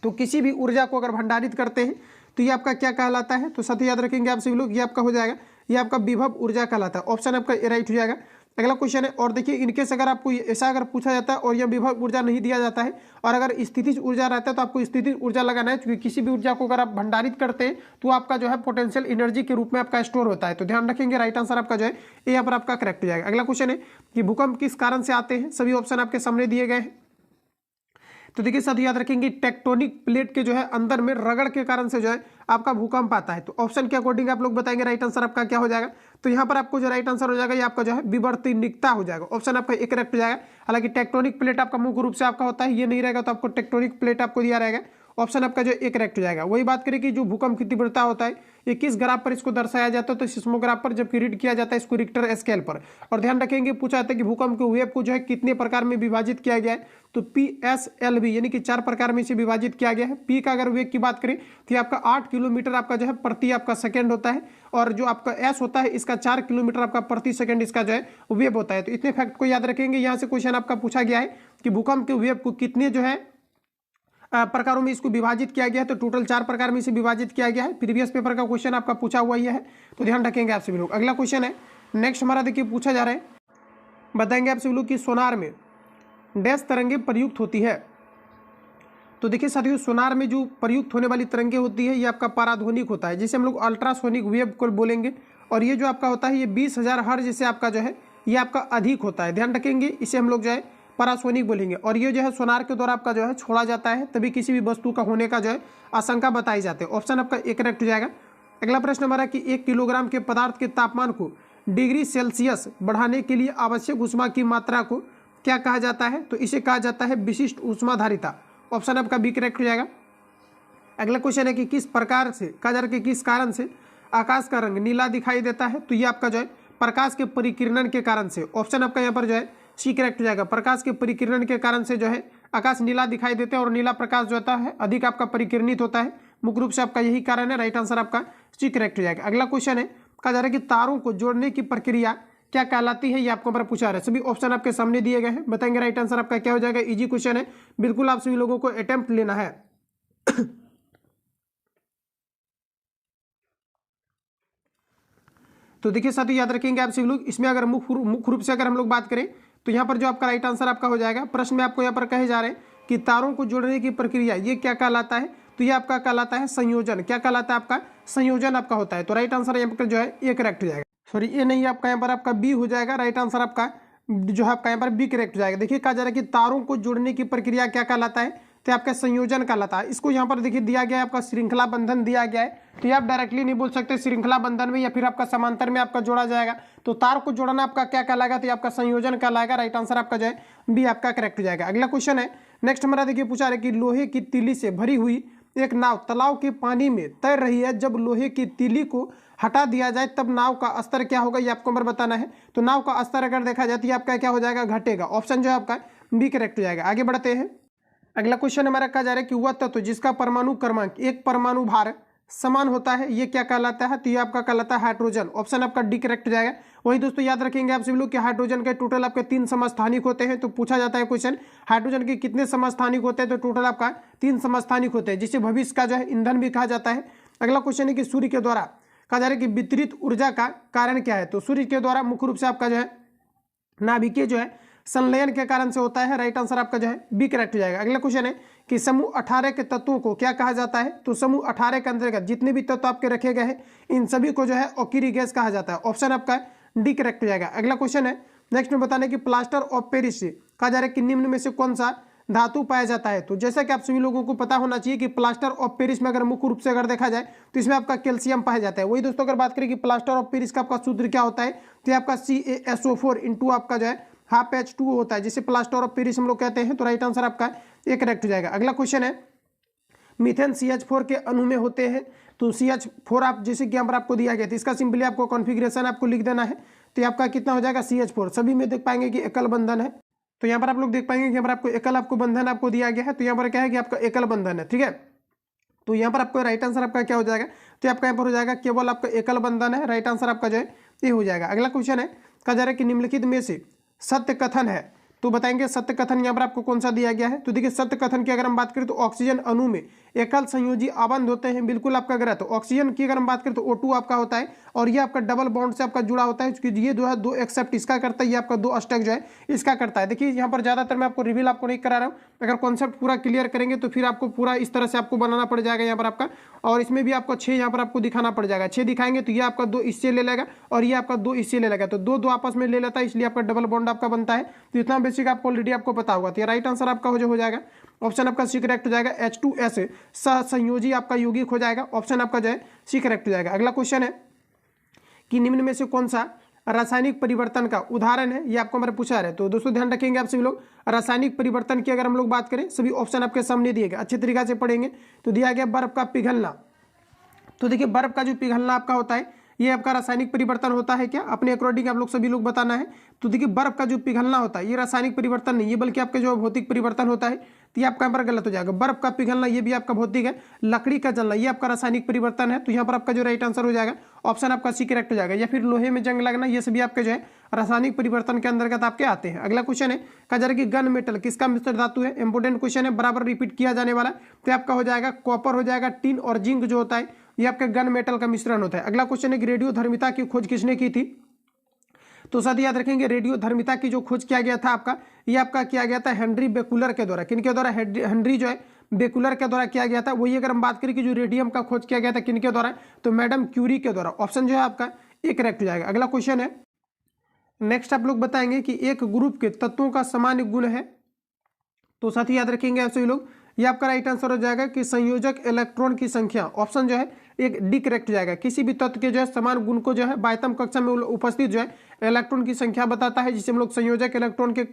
तो किसी भी ऊर्जा को अगर भंडारित करते हैं तो ये आपका क्या कहलाता है, तो साथ ही याद रखेंगे आप सभी लोग ये आपका हो जाएगा ये आपका विभव ऊर्जा कहलाता है। ऑप्शन आपका ए राइट हो जाएगा। अगला क्वेश्चन है, और देखिए इनकेस अगर आपको ऐसा अगर पूछा जाता है और यह विभव ऊर्जा नहीं दिया जाता है और अगर स्थितिज ऊर्जा रहता है तो आपको स्थितिज ऊर्जा लगाना है, क्योंकि किसी भी ऊर्जा को अगर आप भंडारित करते हैं तो आपका जो है पोटेंशियल एनर्जी के रूप में आपका स्टोर होता है। तो ध्यान रखेंगे राइट आंसर आपका जो है ये यहाँ पर आपका करेक्ट हो जाएगा। अगला क्वेश्चन है कि भूकंप किस कारण से आते हैं, सभी ऑप्शन आपके सामने दिए गए हैं। तो देखिए साथ याद रखेंगे टेक्टोनिक प्लेट के जो है अंदर में रगड़ के कारण से जो है आपका भूकंप आता है। तो ऑप्शन के अकॉर्डिंग आप लोग बताएंगे राइट आंसर आपका क्या हो जाएगा। तो यहाँ पर आपको जो राइट आंसर हो जाएगा ये आपका जो है विवर्तनिकता हो जाएगा। ऑप्शन आपका एक करेक्ट हो जाएगा। हालांकि टेक्टोनिक प्लेट आपका मुख्य रूप से आपका होता है, ये नहीं रहेगा तो आपको टेक्टोनिक प्लेट आपको दिया रहेगा। ऑप्शन आपका जो एक करेक्ट हो जाएगा। वही बात करें कि जो भूकंप की तीव्रता होता है ये किस ग्राफ पर इसको दर्शाया जाता है, तो सिस्मोग्राफ पर जबकि रीड किया जाता है इसको रिक्टर स्केल पर। और ध्यान रखेंगे पूछा जाता है कि भूकंप के वेव को जो है कितने प्रकार में विभाजित किया गया है, तो PSLV यानी कि 4 प्रकार में से विभाजित किया गया है। पी का अगर वेग की बात करें तो आपका 8 किलोमीटर आपका जो है प्रति आपका सेकेंड होता है, और जो आपका एस होता है इसका 4 किलोमीटर आपका प्रति सेकंड इसका जो है वेव होता है। तो इतने फैक्ट को याद रखेंगे। यहाँ से क्वेश्चन आपका पूछा गया है कि भूकंप के वेव को कितने जो है प्रकारों में इसको विभाजित किया गया है, तो टोटल 4 प्रकार में इसे विभाजित किया गया है। प्रीवियस पेपर का क्वेश्चन आपका पूछा हुआ ही है, तो ध्यान रखेंगे आप सभी लोग। अगला क्वेश्चन है नेक्स्ट हमारा, देखिए पूछा जा रहा है, बताएंगे आप सभी लोग कि सोनार में डैश तरंगे प्रयुक्त होती है। तो देखिए साथियों, सोनार में जो प्रयुक्त होने वाली तरंगे होती है ये आपका पराध्वनिक होता है, जिसे हम लोग अल्ट्रासोनिक वेव को बोलेंगे। और ये जो आपका होता है ये 20,000 हर्ट्ज से आपका जो है ये आपका अधिक होता है। ध्यान रखेंगे, इसे हम लोग जो है परासोनिक बोलेंगे। और ये जो है सोनार के द्वारा आपका जो है छोड़ा जाता है, तभी किसी भी वस्तु का होने का जो है आशंका बताई जाती है। ऑप्शन आपका एक करेक्ट हो जाएगा। अगला प्रश्न हमारा कि 1 किलोग्राम के पदार्थ के तापमान को डिग्री सेल्सियस बढ़ाने के लिए आवश्यक ऊष्मा की मात्रा को क्या कहा जाता है, तो इसे कहा जाता है विशिष्ट ऊष्माधारिता। ऑप्शन आपका बी करेक्ट हो जाएगा। अगला क्वेश्चन है कि किस प्रकार से कहा जा रहा है कि किस कारण से आकाश का रंग नीला दिखाई देता है, तो ये आपका जो है प्रकाश के परिकिरणन के कारण से। ऑप्शन आपका यहाँ पर जो है सी करेक्ट हो जाएगा। प्रकाश के परिकिरण के कारण से जो है आकाश नीला दिखाई देते हैं, और नीला प्रकाश जो होता है अधिक आपका परिकिरणित होता है, मुख्य रूप से आपका यही कारण है। राइट आंसर आपका सी करेक्ट हो जाएगा। अगला क्वेश्चन है, कहा जा रहा है कि तारों को जोड़ने की प्रक्रिया क्या कहलाती है, ये आपको पर पूछा रहा है। सभी ऑप्शन आपके सामने दिए गए हैं, बताएंगे राइट आंसर आपका क्या हो जाएगा। इजी क्वेश्चन है, बिल्कुल आप सभी लोगों को अटेम्प्ट लेना है। तो देखिए साथियों, याद रखेंगे आप सभी लोग, इसमें अगर मुख्य रूप से अगर हम लोग बात करें तो यहाँ पर जो आपका राइट आंसर आपका हो जाएगा, प्रश्न में आपको यहाँ पर कहे जा रहे हैं कि तारों को जोड़ने की प्रक्रिया ये क्या कहलाता है, तो ये आपका कहलाता है संयोजन। क्या कहलाता है आपका संयोजन आपका होता है। तो राइट आंसर यहाँ पर जो है ये करेक्ट हो जाएगा। सॉरी ये नहीं, आपका यहाँ पर आपका बी हो जाएगा। राइट आंसर आपका जो है आपका यहाँ पर बी करेक्ट हो जाएगा। देखिए कहा जा रहा है कि तारों को जोड़ने की प्रक्रिया क्या कहलाता है, तो आपका संयोजन कहलाता है। इसको यहाँ पर देखिए दिया गया है आपका श्रृंखला बंधन दिया गया है, तो ये आप डायरेक्टली नहीं बोल सकते श्रृंखला बंधन में या फिर आपका समांतर में आपका जोड़ा जाएगा। तो तार को जोड़ना आपका क्या कहलाएगा, तो आपका संयोजन कहलाएगा। राइट आंसर आपका जो है बी आपका करेक्ट हो जाएगा। अगला क्वेश्चन है नेक्स्ट हमारा, देखिए पूछा है कि लोहे की तीली से भरी हुई एक नाव तालाब के पानी में तैर रही है, जब लोहे की तीली को हटा दिया जाए तब नाव का स्तर क्या होगा, ये आपको नंबर बताना है। तो नाव का स्तर अगर देखा जाए तो आपका क्या हो जाएगा, घटेगा। ऑप्शन जो है आपका बी करेक्ट हो जाएगा। आगे बढ़ते हैं। अगला क्वेश्चन हमारा कहा जा रहा है कि वह तत्व जिसका परमाणु क्रमांक एक परमाणु भार समान होता है ये क्या कहलाता है, तो ये आपका कहलाता है हाइड्रोजन। ऑप्शन आपका डी करेक्ट हो जाएगा। वही दोस्तों याद रखेंगे आप सभी लोग कि हाइड्रोजन के टोटल आपके 3 समस्थानिक होते हैं। तो पूछा जाता है क्वेश्चन हाइड्रोजन के कितने समस्थानिक होते हैं, तो टोटल आपका 3 समस्थानिक होते हैं, जिसे भविष्य का जो है ईंधन भी कहा जाता है। अगला क्वेश्चन है कि सूर्य के द्वारा कहा जा रहा है कि वितरित ऊर्जा का कारण क्या है, तो सूर्य के द्वारा मुख्य रूप से आपका जो है नाभिकीय जो है संलयन के कारण से होता है। राइट आंसर आपका जो है बी करेक्ट हो जाएगा। अगला क्वेश्चन है कि समूह 18 के तत्वों को क्या कहा जाता है, तो समूह 18 के अंतर्गत जितने भी तत्व आपके रखे गए हैं इन सभी को जो है ऑक्यूरी गैस कहा जाता है। ऑप्शन आपका डी करेक्ट हो जाएगा। अगला क्वेश्चन है नेक्स्ट में बताने कि प्लास्टर ऑफ पेरिस से कहा जा रहा है कि निम्न में से कौन सा धातु पाया जाता है। तो जैसा कि आप सभी लोगों को पता होना चाहिए कि प्लास्टर ऑफ पेरिस में अगर मुख्य रूप से अगर देखा जाए तो इसमें आपका कैल्शियम पाया जाता है। वही दोस्तों अगर बात करें कि प्लास्टर ऑफ पेरिस का आपका सूत्र क्या होता है, तो आपका CaSO4 इंटू आपका जो है हाफ H2 होता है, जिसे प्लास्टर ऑफ पेरिस हम लोग कहते हैं। तो राइट आंसर आपका एक करेक्ट हो जाएगा। अगला क्वेश्चन है मीथेन CH4 के अणु में होते हैं, तो CH4 आप जैसे कि यहाँ पर आपको दिया गया था, इसका सिंपली आपको कॉन्फ़िगरेशन आपको लिख देना है। तो ये आपका कितना हो जाएगा CH4। सभी में देख पाएंगे कि एकल बंधन है, तो यहाँ पर आप लोग देख पाएंगे कि यहाँ पर आपको एकल आपको बंधन आपको दिया गया है। तो यहाँ पर क्या है कि आपका एकल बंधन है, ठीक है। तो यहाँ पर आपको राइट आंसर आपका क्या हो जाएगा, तो आपका यहाँ पर हो जाएगा केवल आपका एकल बंधन है। राइट आंसर आपका जो है ये हो जाएगा। अगला क्वेश्चन है कहा जा रहा है कि निम्नलिखित में से सत्य कथन है, तो बताएंगे सत्य कथन यहाँ पर आपको कौन सा दिया गया है। तो देखिए सत्य कथन की अगर हम बात करें तो ऑक्सीजन अणु में एकल संयोजी आबंध होते हैं, बिल्कुल आपका गलत। तो ऑक्सीजन की अगर हम बात करें तो O2 आपका होता है, और ये आपका डबल बॉन्ड से आपका जुड़ा होता है, क्योंकि ये जो है 2 एक्सेप्ट इसका करता है, ये आपका 2 अष्टक जो है इसका करता है। देखिए यहाँ पर ज्यादातर मैं आपको रिवील आपको नहीं करा रहा हूँ, अगर कॉन्सेप्ट पूरा क्लियर करेंगे तो फिर आपको पूरा इस तरह से आपको बनाना पड़ जाएगा यहाँ पर आपका। और इसमें भी आपको 6 यहाँ पर आपको दिखाना पड़ जाएगा। 6 दिखाएंगे तो ये आपका 2 इससे ले लेगा और ये आपका 2 इससे ले लेगा, तो 2 आपस में ले लेता है, इसलिए आपका डबल बॉन्ड आपका बनता है। तो इतना बेसिक आपको ऑलरेडी आपको पता होगा। तो ये राइट आंसर आपका हो जाएगा। ऑप्शन आपका सी करेक्ट हो जाएगा। H2S सहसंयोजी आपका यौगिक हो जाएगा। ऑप्शन आपका जो है सी करेक्ट हो जाएगा। अगला क्वेश्चन है कि निम्न में से कौन सा रासायनिक परिवर्तन का उदाहरण है, ये आपको हमारे पूछा है। तो दोस्तों ध्यान रखेंगे आप सभी लोग, रासायनिक परिवर्तन की अगर हम लोग बात करें, सभी ऑप्शन आपके सामने दिए गए, अच्छे तरीके से पढ़ेंगे। तो दिया गया बर्फ का पिघलना। तो देखिए बर्फ का जो पिघलना आपका होता है ये आपका रासायनिक परिवर्तन होता है क्या, अपने अकॉर्डिंग आप लोग सभी लोग बताना है। तो देखिए बर्फ का जो पिघलना होता है ये रासायनिक परिवर्तन नहीं है, बल्कि आपका जो भौतिक परिवर्तन होता है। तो ये आपका यहाँ पर गलत हो जाएगा। बर्फ का पिघलना ये भी आपका भौतिक है, लकड़ी का जलना ये आपका रासायनिक परिवर्तन है। तो यहाँ पर आपका जो राइट आंसर हो जाएगा ऑप्शन आपका सी करेक्ट हो जाएगा। या फिर लोहे में जंग लगना, ये सभी आपके जो है रासायनिक परिवर्तन के अंतर्गत आपके आते हैं। अगला क्वेश्चन है कहा जा रहा है कि गन मेटल किसका मिश्र धातु है। इंपोर्टेंट क्वेश्चन है, बराबर रिपीट किया जाने वाला। तो आपका हो जाएगा कॉपर हो जाएगा, टिन और जिंक जो होता है ये आपके गन मेटल का मिश्रण होता है। अगला क्वेश्चन है कि रेडियो धर्मिता की खोज किसने की थी। तो साथ याद रखेंगे रेडियो धर्मिता की जो खोज किया गया था आपका, ये आपका किया गया था हेनरी बेकुलर के द्वारा। किनके द्वारा, हेनरी जो है बेकुलर के द्वारा किया गया था। वही अगर हम बात करें कि जो रेडियम का खोज किया गया था किनके द्वारा, तो मैडम क्यूरी के द्वारा। ऑप्शन जो है आपका ए करेक्ट हो जाएगा। अगला क्वेश्चन है, नेक्स्ट आप लोग बताएंगे कि एक ग्रुप के तत्वों का सामान्य गुण है। तो साथ ही याद रखेंगे आप सभी लोग, ये आपका राइट आंसर हो जाएगा कि संयोजक इलेक्ट्रॉन की संख्या। ऑप्शन जो है एक डी करेक्ट हो जाएगा। किसी भी तत्व के जो है समान गुण को जो है बाह्यतम कक्षा में उपस्थित जो है इलेक्ट्रॉन की संख्या बताता है, जिसे हम लोग संयोजक इलेक्ट्रॉन के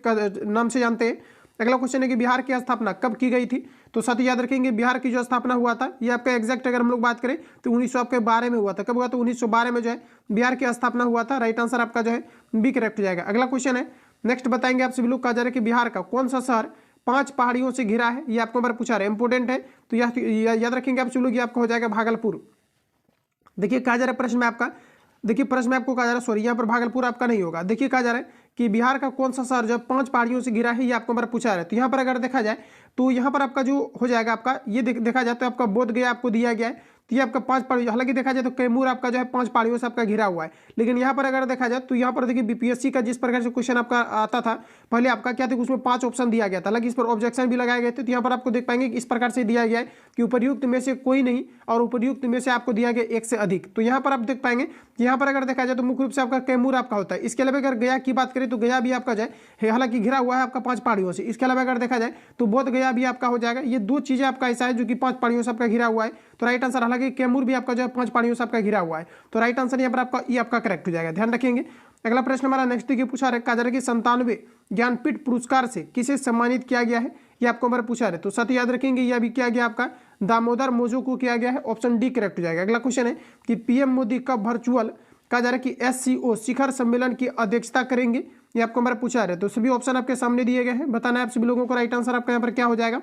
नाम से जानते हैं। अगला क्वेश्चन है कि बिहार की स्थापना कब की गई थी। तो साथ ही याद रखेंगे बिहार की जो स्थापना हुआ था ये आपका एग्जैक्ट अगर हम लोग बात करें तो 1912 में हुआ था। कब हुआ, तो 1912 में जो है बिहार की स्थापना हुआ था। राइट आंसर आपका जो है बी करेक्ट हो जाएगा। अगला क्वेश्चन है, नेक्स्ट बताएंगे आप सभी लोग, कहा जा रहा है कि बिहार का कौन सा शहर 5 पहाड़ियों से घिरा है। ये आपको बार पूछा रहे, इंपोर्टेंट है। तो याद रखेंगे आप सभी लोग, ये आपका हो जाएगा भागलपुर। देखिए कहा जा रहा है प्रश्न में आपका, देखिए प्रश्न में आपको कहा जा रहा है, सॉरी यहाँ पर भागलपुर आपका नहीं होगा। देखिए कहा जा रहा है कि बिहार का कौन सा शहर जो 5 पहाड़ियों से घिरा है, ये आपको बार पूछा रहा है। तो यहाँ पर अगर देखा जाए तो यहाँ पर आपका जो हो जाएगा आपका ये देखा जाए तो आपका बोध गया आपको दिया गया है। तो ये आपका 5 पहाड़ी, हालांकि देखा जाए तो कैमूर आपका जो है 5 पहाड़ियों से आपका घिरा हुआ है। लेकिन यहाँ पर अगर देखा जाए तो यहाँ पर देखिए बीपीएससी का जिस प्रकार से क्वेश्चन आपका आता था पहले आपका क्या था, उसमें 5 ऑप्शन दिया गया था, हालांकि इस पर ऑब्जेक्शन भी लगाए गए थे। तो यहाँ पर आपको देख पाएंगे कि इस प्रकार से दिया गया है कि उपर्युक्त में से कोई नहीं और उपर्युक्त में से आपको दिया गया 1 से अधिक। तो यहाँ पर आप देख पाएंगे, यहाँ पर अगर देखा जाए तो मुख्य रूप से आपका कैमूर आपका होता है। इसके अलावा अगर गया की बात करें तो गया भी आपका जाए, हालांकि घिरा हुआ है आपका 5 पहाड़ियों से। इसके अलावा अगर देखा जाए तो बोध गया भी आपका हो जाएगा। ये 2 चीजें आपका ऐसा है जो कि 5 पहाड़ियों से आपका घिरा हुआ है। तो राइट आंसर, हालांकि कैमूर भी आपका जो है 5 पहाड़ियों से आपका घिरा हुआ है। तो राइट आंसर यहाँ पर आपका ये आपका करेक्ट हो जाएगा, ध्यान रखेंगे। अगला प्रश्न हमारा नेक्स्ट देखिए पूछा है, कहा जा रहा है कि 97वें ज्ञानपीठ पुरस्कार से किसे सम्मानित किया गया है, ये आपको हमारा पूछा है। तो साथ ही याद रखेंगे ये अभी किया गया आपका दामोदर मोजो को किया गया है। ऑप्शन डी करेक्ट हो जाएगा। अगला क्वेश्चन है कि पीएम मोदी कब वर्चुअल कहा जा रहा है कि SCO शिखर सम्मेलन की अध्यक्षता करेंगे, ये आपको हमारा पूछा है। तो सभी ऑप्शन आपके सामने दिए गए हैं, बताना है आप सभी लोगों को राइट आंसर आपका यहाँ पर क्या हो जाएगा।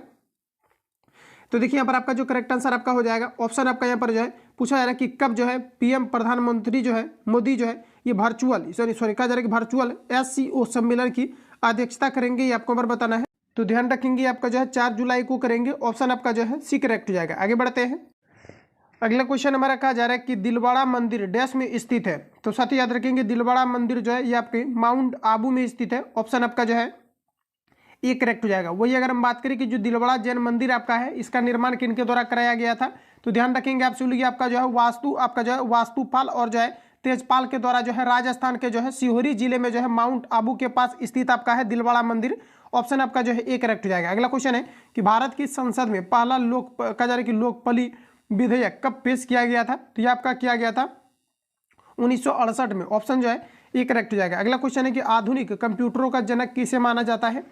तो देखिए यहाँ पर आपका जो करेक्ट आंसर आपका हो जाएगा, ऑप्शन आपका यहाँ पर जो है पूछा जा रहा है कि कब जो है पीएम प्रधानमंत्री जो है मोदी जो है ये वर्चुअल सॉरी कहा जा रहा है कि वर्चुअल SCO सम्मेलन की अध्यक्षता करेंगे, ये आपको हमारा बताना है। तो ध्यान रखेंगे आपका जो है 4 जुलाई को करेंगे। ऑप्शन आपका जो है सी करेक्ट हो जाएगा। आगे बढ़ते हैं, अगला क्वेश्चन हमारा कहा जा रहा है कि दिलवाड़ा मंदिर डैश में स्थित है। तो साथ ही याद रखेंगे दिलवाड़ा मंदिर जो है ये आपके माउंट आबू में स्थित है। ऑप्शन आपका जो है ये करेक्ट हो जाएगा। वही अगर हम बात करें कि जो दिलवाड़ा जैन मंदिर आपका है इसका निर्माण किनके द्वारा कराया गया था, तो ध्यान रखेंगे आप सभी आपका जो है वास्तु आपका जो है वास्तुपाल और जो है तेजपाल के द्वारा जो है राजस्थान के जो है सिहोरी जिले में जो है माउंट आबू के पास स्थित आपका है दिलवाड़ा मंदिर। ऑप्शन आपका जो है ए करेक्ट हो जाएगा। अगला क्वेश्चन है कि भारत की संसद में पहला कहा जा रहा है कि लोकपाल विधेयक कब पेश किया गया था, तो ये आपका किया गया था 1968 में। ऑप्शन जो है ये करेक्ट हो जाएगा। अगला क्वेश्चन है कि आधुनिक कंप्यूटरों का जनक किसे माना जाता है,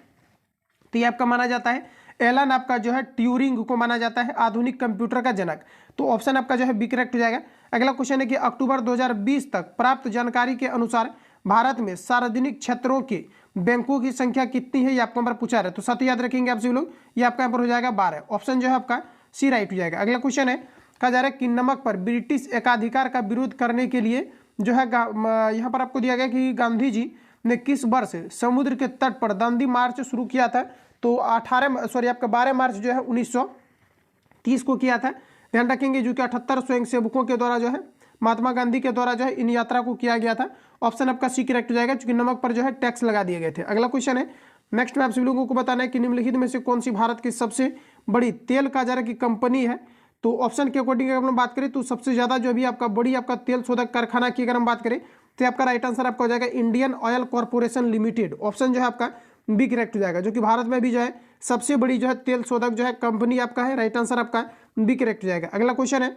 तो ये आपका माना जाता है एलन आपका जो है ट्यूरिंग को माना जाता है आधुनिक कंप्यूटर का जनक। तो ऑप्शन आपका जो है बी करेक्ट हो जाएगा। अगला क्वेश्चन है कि अक्टूबर 2020 तक प्राप्त जानकारी के अनुसार भारत में सार्वजनिक क्षेत्रों के बैंकों की संख्या कितनी है, ये आपको हमारा पूछा रहा है। तो साथ ही याद रखेंगे आप सभी लोग, ये आपका यहाँ पर हो जाएगा 12। ऑप्शन जो है आपका सी राइट हो जाएगा। अगला क्वेश्चन है कहा जा रहा है कि नमक पर ब्रिटिश एकाधिकार का विरोध करने के लिए जो है यहाँ पर आपको दिया गया कि गांधी जी ने किस वर्ष समुद्र के तट पर दांडी मार्च शुरू किया था, तो 12 मार्च जो है 1930 को किया था। ध्यान रखेंगे जो कि 78 स्वयंसेवकों के द्वारा जो है महात्मा गांधी के द्वारा जो है इन यात्रा को किया गया था। ऑप्शन आपका सी करेक्ट हो जाएगा, क्योंकि नमक पर जो है टैक्स लगा दिए गए थे। अगला क्वेश्चन है नेक्स्ट में आप सभी लोगों को बताना है कि निम्नलिखित में से कौन सी भारत की सबसे बड़ी तेल कहा जा रहा है कि कंपनी है। तो ऑप्शन के अकॉर्डिंग अगर हम बात करें तो सबसे ज्यादा जो भी आपका बड़ी आपका तेल शोधक कारखाना की अगर हम बात करें तो आपका राइट आंसर आपका हो जाएगा Indian oil corporation limited. Option जो है आपका बी करेक्ट हो जाएगा, जो कि भारत में भी जो है सबसे बड़ी जो है तेल शोधक जो है कंपनी आपका है। राइट आंसर आपका बी करेक्ट हो जाएगा। अगला क्वेश्चन है,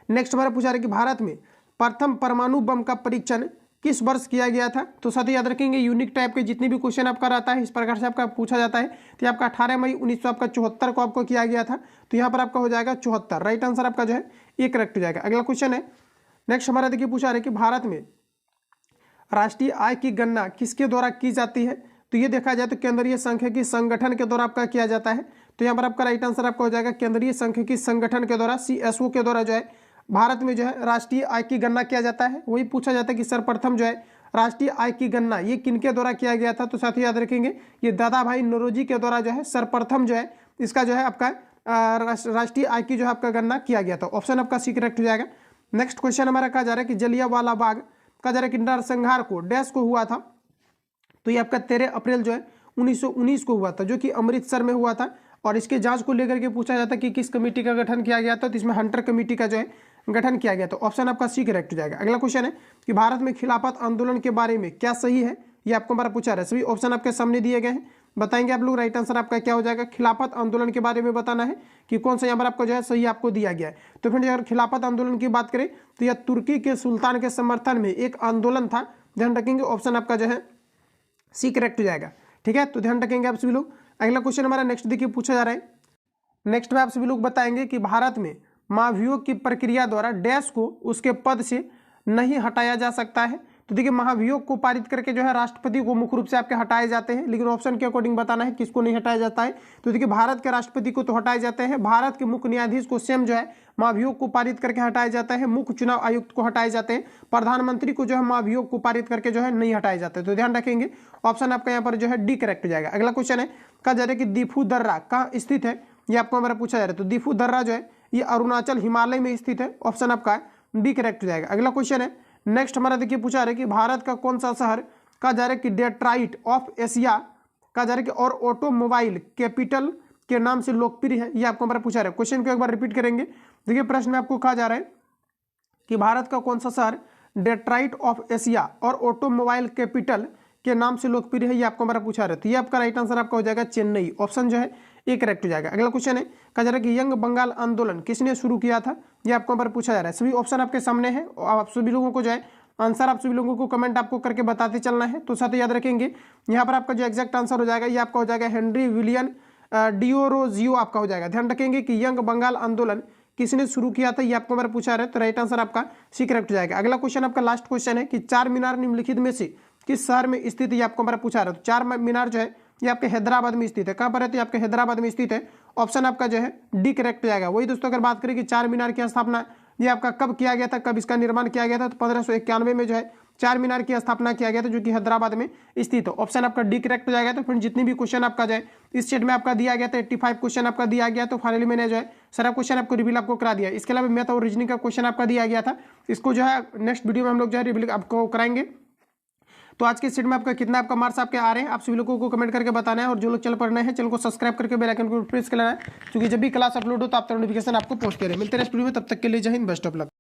नेक्स्ट हमारा पूछा रहा है कि भारत में प्रथम परमाणु बम का परीक्षण किस वर्ष किया गया था। तो साथ ही याद रखेंगे यूनिक टाइप के जितने भी क्वेश्चन आपका रहता है इस प्रकार से आपका पूछा जाता है। तो आपका 18 मई 1974 को आपको किया गया था। तो यहाँ पर आपका हो जाएगा 74। राइट आंसर आपका जो है ये करेक्ट हो जाएगा। अगला क्वेश्चन है, नेक्स्ट हमारा देखिए पूछा रहे कि भारत में राष्ट्रीय आय की गणना किसके द्वारा की जाती है। तो ये देखा जाए तो केंद्रीय सांख्यिकी संगठन के द्वारा आपका किया जाता है। तो यहाँ पर आपका राइट आंसर आपका हो जाएगा केंद्रीय सांख्यिकी संगठन के द्वारा, CSO के द्वारा जो है भारत में जो है राष्ट्रीय आय की गणना किया जाता है। वही पूछा जाता है कि सर्वप्रथम जो है राष्ट्रीय आय की गणना ये किनके द्वारा किया गया था। तो साथ ही याद रखेंगे ये दादा भाई नौरोजी के द्वारा जो है सर्वप्रथम जो है इसका जो है आपका राष्ट्रीय आय की जो है आपका गणना किया गया था। ऑप्शन आपका सी करेक्ट हो जाएगा। नेक्स्ट क्वेश्चन हमारा कहा जा रहा है कि जलियांवाला बाग का जा रहा है कि नरसंहार को डैश को हुआ था। तो ये आपका 13 अप्रैल जो है 1919 को हुआ था, जो कि अमृतसर में हुआ था। और इसके जांच को लेकर के पूछा जाता है कि किस कमेटी का गठन किया गया था। तो इसमें हंटर कमेटी का जो है गठन किया गया। तो ऑप्शन आपका सी करेक्ट हो जाएगा। अगला क्वेश्चन है कि भारत में खिलाफत आंदोलन के बारे में क्या सही है, ये आपको हमारा पूछा रहा है। सभी ऑप्शन आपके सामने दिए गए हैं, बताएंगे आप लोग। राइट आंसर आपका क्या हो जाएगा, खिलाफत आंदोलन के बारे में बताना है कि कौन सा यहाँ पर आपको जो है सही आपको दिया गया है। तो फ्रेंड्स अगर खिलाफत आंदोलन की बात करें तो यह तुर्की के सुल्तान के समर्थन में एक आंदोलन था। ध्यान रखेंगे ऑप्शन आपका जो है सी करेक्ट हो जाएगा। ठीक है, तो ध्यान रखेंगे आप सभी लोग। अगला क्वेश्चन हमारा नेक्स्ट देखिए पूछा जा रहा है। नेक्स्ट में आप सभी लोग बताएंगे कि भारत में महाभियोग की प्रक्रिया द्वारा डैश को उसके पद से नहीं हटाया जा सकता है। तो देखिए महाभियोग को पारित करके जो है राष्ट्रपति को मुख्य रूप से आपके हटाए जाते हैं, लेकिन ऑप्शन के अकॉर्डिंग बताना है किसको नहीं हटाया जाता है। तो देखिए भारत के राष्ट्रपति को तो हटाए जाते हैं, भारत के मुख्य न्यायाधीश को स्वयं जो है महाभियोग को पारित करके हटाया जाता है, मुख्य चुनाव आयुक्त को हटाए जाते हैं, प्रधानमंत्री को जो है महाभियोग को पारित करके जो है नहीं हटाए जाते। तो ध्यान रखेंगे ऑप्शन आपका यहाँ पर जो है डी करेक्ट हो जाएगा। अगला क्वेश्चन है, कहा जा रहा है कि दिफू दर्रा कहाँ स्थित है, ये आपको हमारा पूछा जा रहा है। तो दिफू दर्रा जो है ये अरुणाचल हिमालय में स्थित है। ऑप्शन आपका बी करेक्ट हो जाएगा। अगला क्वेश्चन है, नेक्स्ट हमारा देखिए पूछा रहा है कि भारत का कौन सा शहर कहा जा रहा है कि डेट्राइट ऑफ एशिया कहा जा रहा है कि और ऑटोमोबाइल कैपिटल के नाम से लोकप्रिय है। ये आपको हमारा पूछा रहा है। क्वेश्चन को एक बार रिपीट करेंगे। देखिए प्रश्न में आपको कहा जा रहा है कि भारत का कौन सा शहर डेट्राइट ऑफ एशिया और ऑटोमोबाइल कैपिटल के नाम से लोकप्रिय है, ये आपको हमारा पूछा रहा है। तो ये आपका राइट आंसर आपका हो जाएगा चेन्नई। ऑप्शन जो है ये करेक्ट हो जाएगा। अगला क्वेश्चन है, कहा जा रहा है कि यंग बंगाल आंदोलन किसने शुरू किया था, ये आपको हमारा पूछा जा रहा है। सभी ऑप्शन आपके सामने है, आप सभी लोगों को जो है आंसर आप सभी लोगों को कमेंट आपको करके बताते चलना है। तो साथ ही याद रखेंगे यहाँ पर आपका जो एग्जैक्ट आंसर हो जाएगा ये आपका हो जाएगा हेनरी विलियम डिओरोजियो आपका हो जाएगा। ध्यान रखेंगे कि यंग बंगाल आंदोलन किसने शुरू किया था, ये आपको हमारा पूछा रहा है। तो राइट आंसर आपका सी करेक्ट हो जाएगा। अगला क्वेश्चन आपका लास्ट क्वेश्चन है कि चार मीनार निम्नलिखित में से किस शहर में स्थित है, ये आपको हमारा पूछा रहा है। तो चार मीनार जो है ये आपके हैदराबाद में स्थित है। कहाँ पर है, तो आपके हैदराबाद में स्थित है। ऑप्शन आपका जो है डी करेक्ट हो जाएगा। वही दोस्तों अगर बात करें कि चार मीनार की स्थापना ये आपका कब किया गया था, कब इसका निर्माण किया गया था, तो 1591 में जो है चार मीनार की स्थापना किया गया था, जो कि हैदराबाद में स्थित है। ऑप्शन आपका डी करेक्ट हो जाएगा। तो फिर जितने भी क्वेश्चन आपका जो है इस सेट में आपका दिया गया था 85 क्वेश्चन आपका दिया गया। तो फाइनली मैंने जो है सारा क्वेश्चन आपको रिवील आपको करा दिया। इसके अलावा मैथ और रीजनिंग का क्वेश्चन आपका दिया गया था, इसको जो है नेक्स्ट वीडियो में हम लोग जो है रिवील आपको कराएंगे। तो आज के सेट में आपका कितना आपका मार्क्स आपके आ रहे हैं आप सभी लोगों को कमेंट करके बताना है। और जो लोग चैनल पर नए हैं चैनल को सब्सक्राइब करके बेल आइकन को प्रेस कर लेना है, क्योंकि जब भी क्लास अपलोड हो तो आप नोटिफिकेशन आपको पहुंचते रहे। मिलते हैं नेक्स्ट वीडियो में, तब तक के लिए जय हिंद, बेस्ट ऑफ लक।